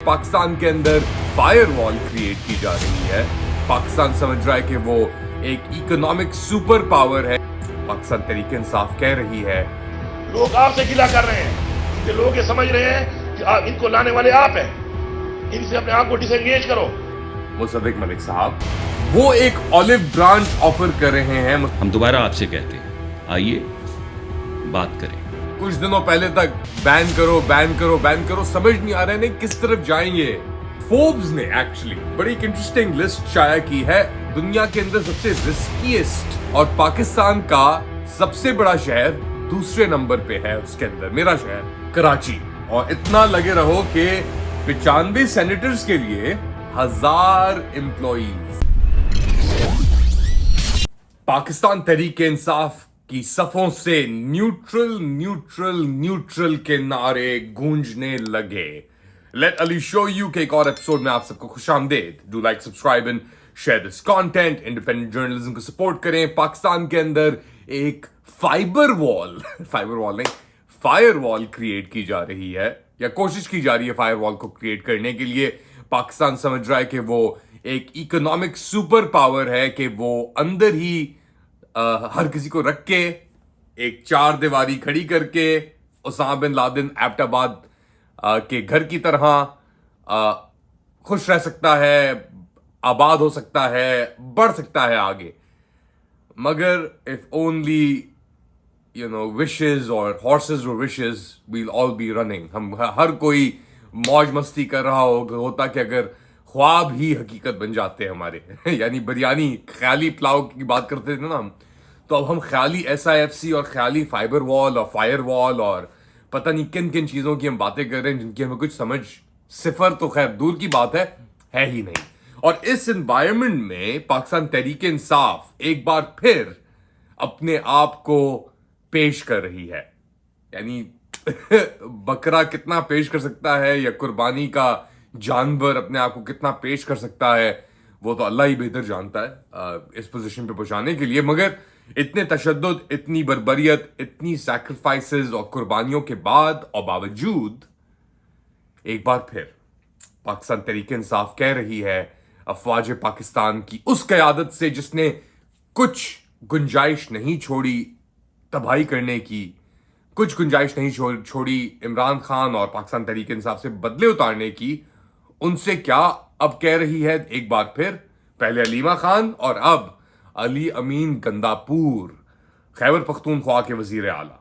पाकिस्तान के अंदर fire wall create की जा रही है। पाकिस्तान समझ रहा है कि वो एक इकोनॉमिक सुपर पावर है। पाकिस्तान तहरीक इंसाफ कह रही है लोग आपसे गिला कर रहे हैं, कि लोग ये समझ रहे हैं कि इनको लाने वाले आप हैं, इनसे अपने आप को डिसएंगेज करो। मुसद्दिक मलिक साहब वो एक ऑलिव ब्रांच ऑफर कर रहे हैं। हम दोबारा आपसे कहते हैं, आइए बात करें। कुछ दिनों पहले तक बैन करो बैन करो बैन करो, समझ नहीं आ रहा है किस तरफ जाएंगे। फोर्ब्स ने एक्चुअली बड़ी एक इंटरेस्टिंग लिस्ट शाया की है दुनिया के अंदर सबसे रिस्कीएस्ट, और पाकिस्तान का सबसे बड़ा शहर दूसरे नंबर पे है उसके अंदर, मेरा शहर कराची। और इतना लगे रहो कि 95 सेनेटर्स के लिए 1000 एम्प्लॉइज। पाकिस्तान तहरीक इंसाफ की सफों से न्यूट्रल न्यूट्रल न्यूट्रल के नारे गूंजने लगे। लेट अली शो यू के एक और एपिसोड में आप सबको खुशामदीद। Do like, subscribe and share this content. Independent journalism को सपोर्ट करें। पाकिस्तान के अंदर एक फाइबर वॉल नहीं, फायर वॉल क्रिएट की जा रही है, या कोशिश की जा रही है फायर वॉल को क्रिएट करने के लिए। पाकिस्तान समझ रहा है कि वो एक इकोनॉमिक सुपर पावर है, कि वो अंदर ही हर किसी को रख के एक चार दीवारी खड़ी करके उसामा बिन लादेन एबटाबाद के घर की तरह खुश रह सकता है, आबाद हो सकता है, बढ़ सकता है आगे। मगर इफ ओनली wishes और horses were wishes, we'll all be running। हम हर कोई मौज मस्ती कर रहा होता कि अगर ख्वाब ही हकीकत बन जाते हैं हमारे यानी बिरयानी ख्याली पुलाव की बात करते थे ना हम, तो अब हम ख्याली SIFC और ख्याली फाइबर वॉल और फायर वॉल और पता नहीं किन किन चीज़ों की हम बातें कर रहे हैं जिनकी हमें कुछ समझ सिफर तो खैर दूर की बात है ही नहीं। और इस एनवायरनमेंट में पाकिस्तान तहरीक इंसाफ एक बार फिर अपने आप को पेश कर रही है। यानी बकरा कितना पेश कर सकता है या कुर्बानी का जानवर अपने आप को कितना पेश कर सकता है, वो तो अल्लाह ही बेहतर जानता है इस पोजीशन पे पहुंचाने के लिए। मगर इतने तशद्दुद, इतनी बर्बरियत, इतनी सैक्रिफाइसेस और कुर्बानियों के बाद और बावजूद एक बार फिर पाकिस्तान तहरीक इंसाफ कह रही है अफवाज पाकिस्तान की उस क़यादत से जिसने कुछ गुंजाइश नहीं छोड़ी तबाही करने की, कुछ गुंजाइश नहीं छोड़ी इमरान खान और पाकिस्तान तहरीक इंसाफ से बदले उतारने की, उनसे क्या अब कह रही है एक बार फिर। पहले अलीमा खान और अब अली अमीन गंदापुर, खैबर पख्तूनख्वा के वजीर आला।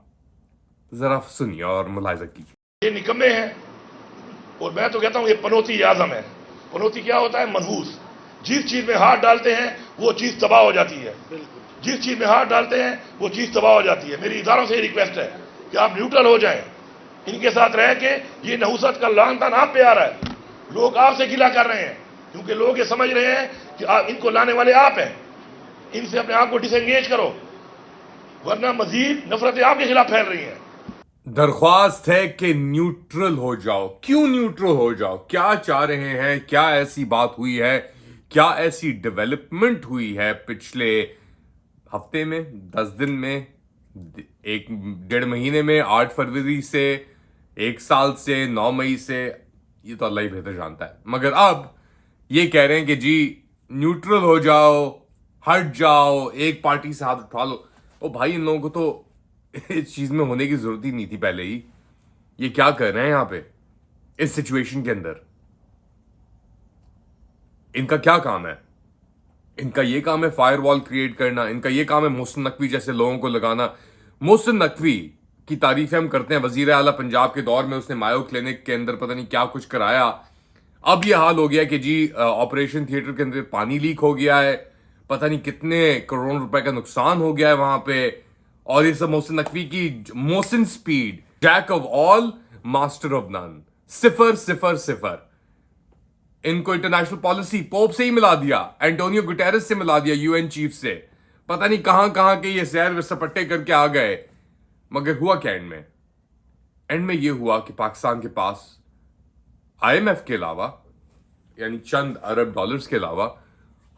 जरा सुनिए और मुलाहिजा कीजिए। ये निकम्मे हैं, और मैं तो कहता हूं ये पनौती आजम है। पनौती क्या होता है? मनहूस। जिस चीज में हाथ डालते हैं वो चीज तबाह हो जाती है। जिस चीज में हाथ डालते हैं वो चीज तबाह हो जाती है। मेरी इदारों से रिक्वेस्ट है कि आप न्यूट्रल हो जाएं, इनके साथ रह के। ये नहुसत का लानतान आप पे आ रहा है, लोग आपसे गिला कर रहे हैं, क्योंकि लोग ये समझ रहे हैं कि इनको लाने वाले आप हैं, इनसे अपने आप को डिसएंगेज करो, वरना मजीद नफरतें आपके खिलाफ फैल रही हैं। दरख्वास्त है कि न्यूट्रल हो जाओ। क्यों न्यूट्रल हो जाओ? क्या चाह रहे हैं? क्या ऐसी बात हुई है? क्या ऐसी डेवलपमेंट हुई है पिछले हफ्ते में, 10 दिन में, 1-1.5 महीने में, 8 फरवरी से, 1 साल से, 9 मई से? ये तो अल्लाह ही बेहतर जानता है। मगर अब ये कह रहे हैं कि जी न्यूट्रल हो जाओ, हट जाओ, एक पार्टी से हाथ उठा लो। ओ भाई, इन लोगों को तो इस चीज में होने की जरूरत ही नहीं थी पहले ही। ये क्या कर रहे हैं यहां पे इस सिचुएशन के अंदर? इनका क्या काम है? इनका ये काम है फायर वॉल क्रिएट करना, इनका ये काम है मोहसिन नकवी जैसे लोगों को लगाना। मोहसिन नकवी की तारीफें हम करते हैं, वजीर आला पंजाब के दौर में उसने मायो क्लिनिक के अंदर पता नहीं क्या कुछ कराया। अब ये हाल हो गया कि जी ऑपरेशन थिएटर के अंदर पानी लीक हो गया है, पता नहीं कितने करोड़ रुपए का नुकसान हो गया है वहां पे। और ये सब मोहसिन नकवी की Mohsin speed, jack of all master of none, सिफर सिफर सिफर। इनको इंटरनेशनल पॉलिसी पोप से ही मिला दिया, एंटोनियो गुटेरेस से मिला दिया, UN चीफ से। पता नहीं कहां कहां के ये सैर सपट्टे करके आ गए। मगर हुआ क्या एंड में? एंड में ये हुआ कि पाकिस्तान के पास IMF के अलावा, यानी चंद अरब डॉलर्स के अलावा,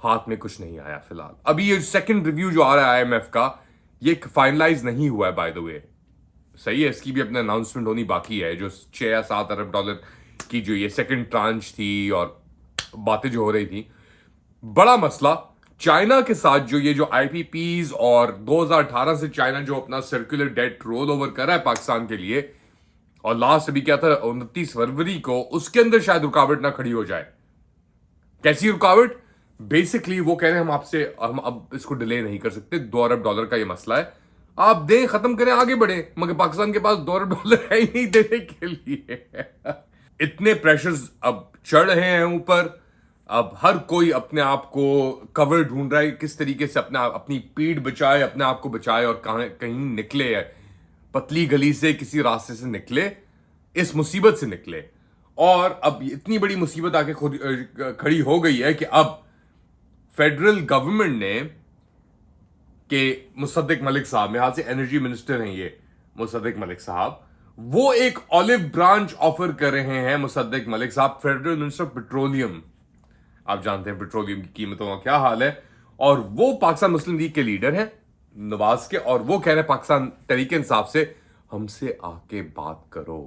हाथ में कुछ नहीं आया फिलहाल। अभी ये सेकंड रिव्यू जो आ रहा है IMF का, ये फाइनलाइज नहीं हुआ है बाय द वे। सही है, इसकी भी अपना अनाउंसमेंट होनी बाकी है। जो 6 या 7 अरब डॉलर की जो ये सेकंड ट्रांच थी और बातें जो हो रही थी, बड़ा मसला चाइना के साथ जो ये जो आईपीपीज और 2018 से चाइना जो अपना सर्कुलर डेट रोल ओवर कर रहा है पाकिस्तान के लिए, और लास्ट अभी क्या था 29 फरवरी को, उसके अंदर शायद रुकावट ना खड़ी हो जाए। कैसी रुकावट? बेसिकली वो कह रहे हैं हम अब इसको डिले नहीं कर सकते, $2 अरब का ये मसला है, आप दें, खत्म करें, आगे बढ़े, मगर पाकिस्तान के पास $2 अरब है ही नहीं देने के लिए। इतने प्रेशर्स अब चढ़ रहे हैं ऊपर, अब हर कोई अपने आप को कवर ढूंढ रहा है, किस तरीके से अपनी पीठ बचाए, अपने आप को बचाए और कहीं निकले, पतली गली से किसी रास्ते से निकले, इस मुसीबत से निकले। और अब इतनी बड़ी मुसीबत आके खड़ी हो गई है कि अब फेडरल गवर्नमेंट ने कि मुसद्दिक मलिक साहब, मेरे हाथ से एनर्जी मिनिस्टर हैं ये मुसद्दिक मलिक साहब, वो एक ऑलिव ब्रांच ऑफर कर रहे हैं मुसद्दिक मलिक साहब, फेडरल मिनिस्टर ऑफ पेट्रोलियम। आप जानते हैं पेट्रोलियम की कीमतों का क्या हाल है। और वो पाकिस्तान मुस्लिम लीग के लीडर हैं नवाज के, और वो कह रहे हैं पाकिस्तान तरीके इंसाफ से हमसे आके बात करो।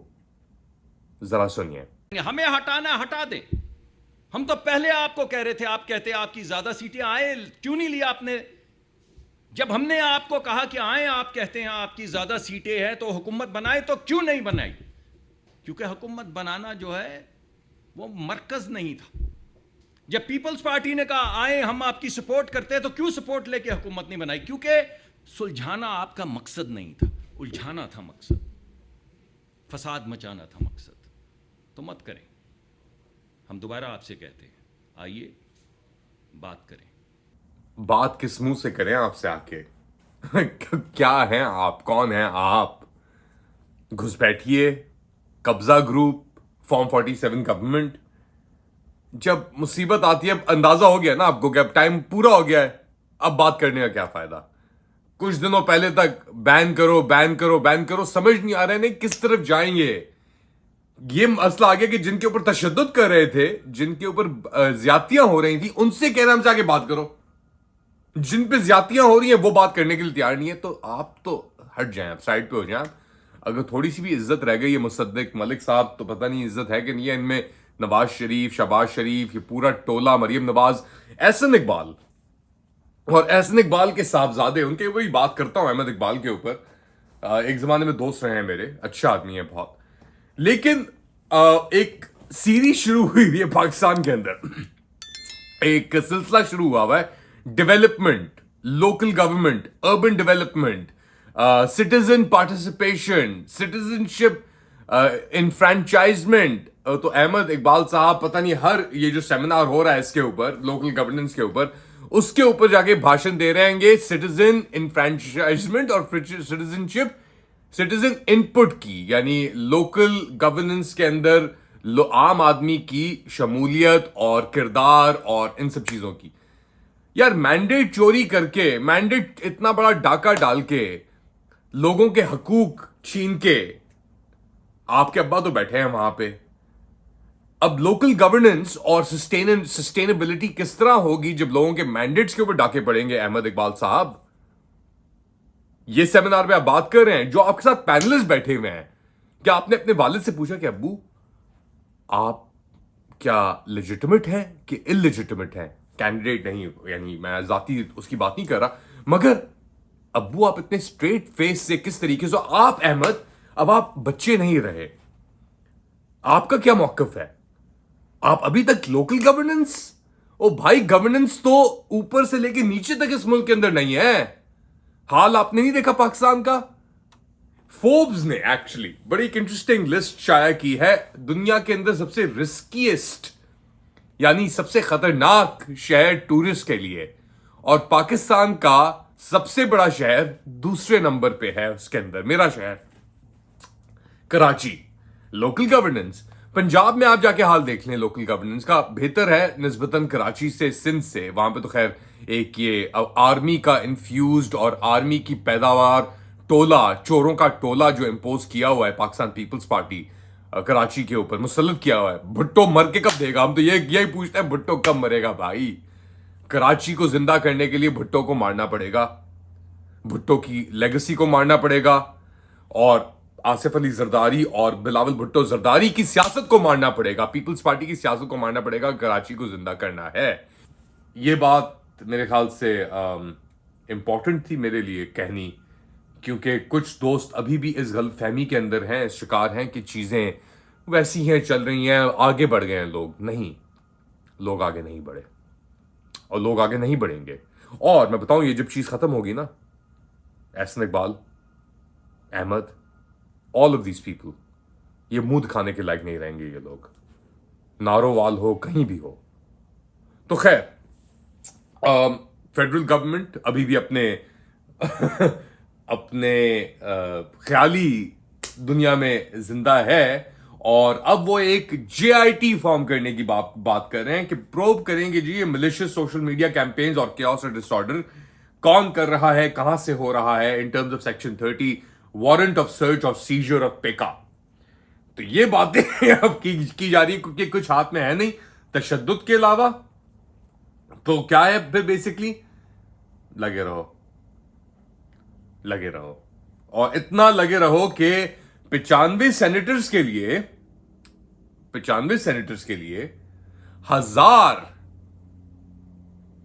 जरा सुनिए। हमें हटाना हटा दे। हम तो पहले आपको कह रहे थे, आप कहते आपकी ज्यादा सीटें आए, क्यों नहीं लिया आपने? जब हमने आपको कहा कि आए, आप कहते हैं आपकी ज्यादा सीटें हैं तो हुकूमत बनाए, तो क्यों नहीं बनाई? क्योंकि हुकूमत बनाना जो है वो मरकज नहीं था। जब पीपल्स पार्टी ने कहा आए हम आपकी सपोर्ट करते हैं, तो क्यों सपोर्ट लेके हुकूमत नहीं बनाई? क्योंकि सुलझाना आपका मकसद नहीं था, उलझाना था मकसद, फसाद मचाना था मकसद। तो मत करें। हम दोबारा आपसे कहते हैं, आइए बात करें। बात किस मुंह से करें आपसे आके? क्या हैं आप? कौन हैं आप? घुसपैठिए, कब्जा ग्रुप, फॉर्म 47 गवर्नमेंट। जब मुसीबत आती है, अंदाजा हो गया ना आपको कि अब टाइम पूरा हो गया है, अब बात करने का क्या फायदा? कुछ दिनों पहले तक बैन करो बैन करो बैन करो, समझ नहीं आ रहा है नहीं किस तरफ जाएंगे। ये मसला आ गया कि जिनके ऊपर तशद्दुद कर रहे थे, जिनके ऊपर ज्यादतियां हो रही थी, उनसे कह रहे हमसे आके बात करो। जिन पे ज्यादतियां हो रही हैं वो बात करने के लिए तैयार नहीं है। तो आप तो हट जाएं, आप साइड पे हो जाएं। अगर थोड़ी सी भी इज्जत रह गई है मुसद्दिक मलिक साहब, तो पता नहीं इज्जत है कि नहीं है इनमें। नवाज शरीफ, शहबाज शरीफ, ये पूरा टोला, मरियम नवाज, एहसन इकबाल, और एहसन इकबाल के साहबजादे, उनके वही बात करता हूं अहमद इकबाल के ऊपर। एक जमाने में दोस्त रहे हैं मेरे, अच्छा आदमी है बहुत। लेकिन एक सीरीज शुरू हुई है पाकिस्तान के अंदर, एक सिलसिला शुरू हुआ है, development, local government, urban development, citizen participation, citizenship, enfranchisement. तो अहमद इकबाल साहब पता नहीं हर ये जो सेमिनार हो रहा है इसके ऊपर, लोकल गवर्नेंस के ऊपर, उसके ऊपर जाके भाषण दे रहे हैं सिटीजन इनफ्रेंचाइजमेंट और सिटीजनशिप, सिटीजन इनपुट की, यानी लोकल गवर्नेंस के अंदर आम आदमी की शमूलियत और किरदार और इन सब चीजों की। यार मैंडेट चोरी करके, मैंडेट इतना बड़ा डाका डाल के, लोगों के हकूक छीन के, आपके अब्बा तो बैठे हैं वहां पे। अब लोकल गवर्नेंस और सस्टेनेबिलिटी किस तरह होगी जब लोगों के मैंडेट्स के ऊपर डाके पड़ेंगे? अहमद इकबाल साहब, ये सेमिनार में आप बात कर रहे हैं, जो आपके साथ पैनलिस्ट बैठे हुए हैं, क्या आपने अपने वालिद से पूछा कि अब्बू आप क्या लेजिटिमेट हैं कि इलेजिटिमेट हैं? कैंडिडेट नहीं, यानी मैं जाती उसकी बात नहीं कर रहा, मगर अब्बू आप इतने स्ट्रेट फेस से किस तरीके से, आप अहमद अब आप बच्चे नहीं रहे, आपका क्या मौकफ है? आप अभी तक लोकल गवर्नेंस, ओ भाई गवर्नेंस तो ऊपर से लेके नीचे तक इस मुल्क के अंदर नहीं है। हाल आपने नहीं देखा पाकिस्तान का? फोर्ब्स ने एक्चुअली बड़ी एक इंटरेस्टिंग लिस्ट शाया की है, दुनिया के अंदर सबसे रिस्कीएस्ट, यानी सबसे खतरनाक शहर टूरिस्ट के लिए, और पाकिस्तान का सबसे बड़ा शहर दूसरे नंबर पे है उसके अंदर, मेरा शहर कराची। लोकल गवर्नेंस पंजाब में आप जाके हाल देख लें, लोकल गवर्नेंस का बेहतर है निस्बतन कराची से, सिंध से। वहां पे तो खैर एक ये आर्मी का इन्फ्यूज्ड और आर्मी की पैदावार टोला, चोरों का टोला जो इंपोज किया हुआ है पाकिस्तान पीपल्स पार्टी कराची के ऊपर, मुसल्लत किया हुआ है। भुट्टो मर के कब देगा? हम तो यही पूछते हैं, भुट्टो कब मरेगा भाई? कराची को जिंदा करने के लिए भुट्टो को मारना पड़ेगा, भुट्टो की लेगेसी को मारना पड़ेगा। और आसिफ अली जरदारी और बिलावल भुट्टो जरदारी की सियासत को मारना पड़ेगा, पीपल्स पार्टी की सियासत को मारना पड़ेगा, कराची को जिंदा करना है। ये बात मेरे ख्याल से इम्पॉर्टेंट थी मेरे लिए कहनी, क्योंकि कुछ दोस्त अभी भी इस गलतफहमी के अंदर हैं, शिकार हैं कि चीज़ें वैसी हैं, चल रही हैं, आगे बढ़ गए हैं लोग। नहीं, लोग आगे नहीं बढ़े और लोग आगे नहीं बढ़ेंगे। और मैं बताऊं, ये जब चीज़ ख़त्म होगी ना, Ahsan Iqbal, Ahmad, all of these people, ये मुंह दिखाने के लायक नहीं रहेंगे ये लोग, नारोवाल हो कहीं भी हो। तो खैर, फेडरल गवर्नमेंट अभी भी अपने अपने ख्याली दुनिया में जिंदा है और अब वो एक JIT फॉर्म करने की बात कर रहे हैं कि प्रोब करेंगे जी ये मिलिशियस सोशल मीडिया कैंपेन्स और chaos और डिसऑर्डर कौन कर रहा है, कहां से हो रहा है, in terms of section 30 warrant of search और सीजर ऑफ पेका। तो ये बातें अब की जा रही है क्योंकि कुछ हाथ में है नहीं तशद्दुद के अलावा। तो क्या है फिर, बेसिकली लगे रहो और इतना लगे रहो कि 95 सेनेटर्स के लिए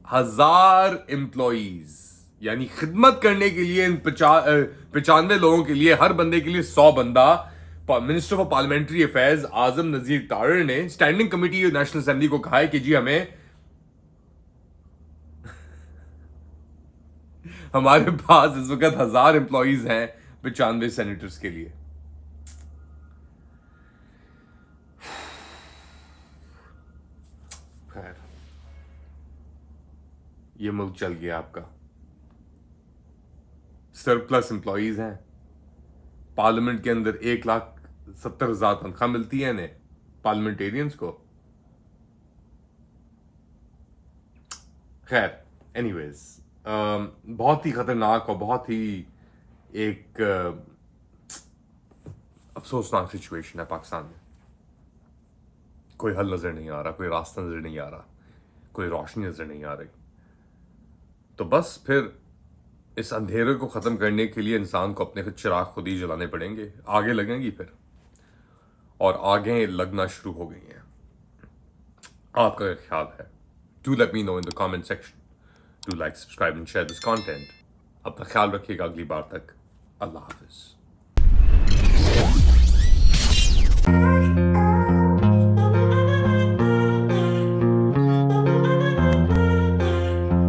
1000 एम्प्लॉइज, यानी खिदमत करने के लिए इन 95 लोगों के लिए, हर बंदे के लिए 100 बंदा। मिनिस्टर फॉर पार्लियामेंट्री अफेयर्स आजम नजीर तारड़ ने स्टैंडिंग कमेटी नेशनल असेंबली को कहा है कि जी हमारे पास इस वक्त 1000 एम्प्लॉइज हैं 95 सेनेटर्स के लिए। खैर, ये मुल्क चल गया आपका, सरप्लस एम्प्लॉइज हैं। पार्लियामेंट के अंदर 1,70,000 तनख्वाह मिलती है इन्हें, पार्लियामेंटेरियंस को। खैर, एनीवेज, बहुत ही खतरनाक और बहुत ही एक अफसोसनाक सिचुएशन है पाकिस्तान में। कोई हल नजर नहीं आ रहा, कोई रास्ता नजर नहीं आ रहा, कोई रोशनी नजर नहीं आ रही। तो बस फिर इस अंधेरे को ख़त्म करने के लिए इंसान को अपने चिराग खुद ही जलाने पड़ेंगे। आगे लगेंगी फिर, और आगे लगना शुरू हो गई हैं। आपका क्या ख्याल है? Do let me know in the comment section. Do like, subscribe and share this content. अपना ख्याल रखिएगा, अगली बार तक अल्लाह हाफिज़।